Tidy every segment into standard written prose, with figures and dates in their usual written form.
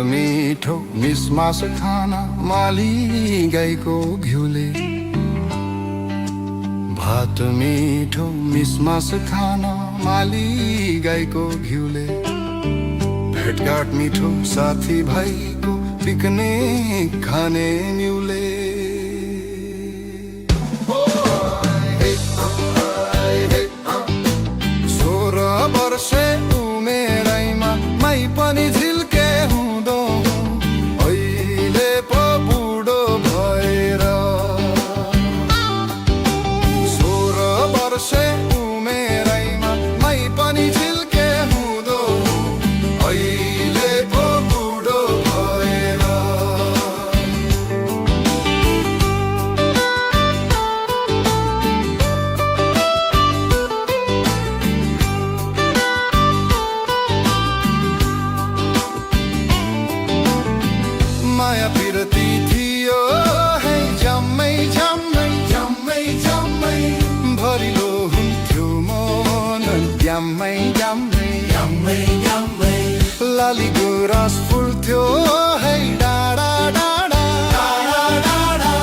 मिठो मिसमास खाना माली गाईको घिउले भात मिठो मिसमास खाना माली गाईको घिउले भेटघाट मिठो साथी भाइको पिकनिक खाने न्युले सोह्र वर्षे उमेरैमा मै पनि झिल्के माया पिरती थियो है जम्मै जम्मै जम्मै जम्मै भरिलो हुन्थ्यो मन जम्मै जम्मै जम्मै जम्मै लाली गुराँस फुल्थ्यो है डाँडा डाँडा डाँडा डाँडा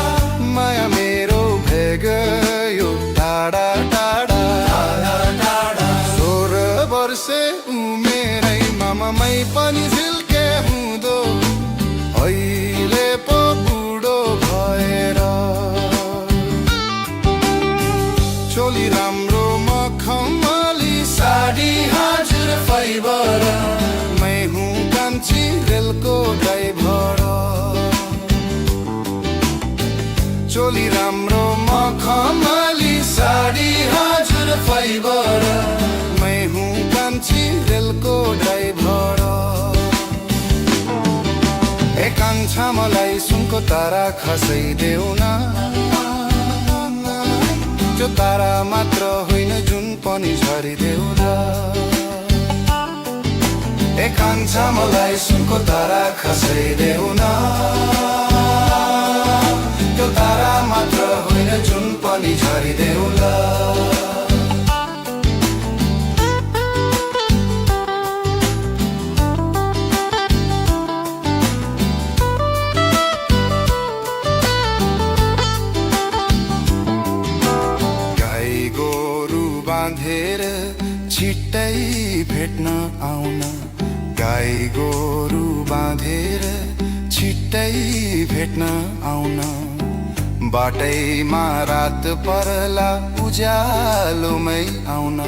माया मेरो भएगयो टाढा टाढा टाढा टाढा 16 वर्षे उमेरैमा मै पनि झिल्के हुँदो अहिले पो बुढो भएर चोली राम्रो मखमली साडी हजुर फाइबर मै हुँ कान्छी रेलको ड्राइभर चोली राम्रो मखमली साडी हजुर फाइबर मै हुँ कान्छी रेलको ड्राइभर कान्छा मलाई सुनको तारा खसाइदेऊ न त्यो तारा मात्र होइन जुन पनि झरिदेऊ न कान्छा मलाई सुनको तारा खसाइदेऊ न त्यो तारा मात्र होइन जुन पनि झरिदेऊ न बाँधेर छिट्टै भेट्न आउन गाई गोरु बाँधेर छिट्टै भेट्न आउन बाटैमा रात परला उज्यालोमै आउन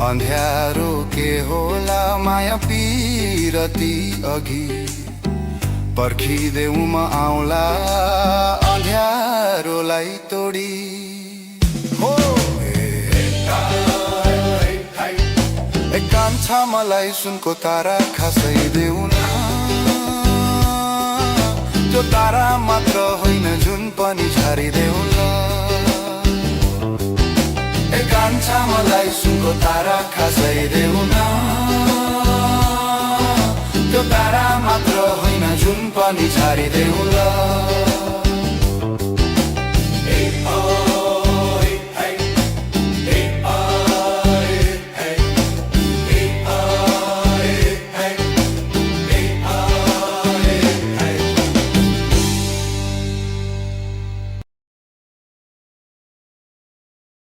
अन्ध्यारो के होला माया पिरती अघि पर्खिदेऊ म आउला अन्ध्यारोलाई तोडी हो कान्छा मलाई सुनको तारा खसाइदेऊ न त्यो तारा मात्र होइन जुन पनि झरिदेऊ न कान्छा मलाई सुनको तारा खसाइदेऊ न त्यो तारा मात्र होइन जुन पनि झरिदेऊ न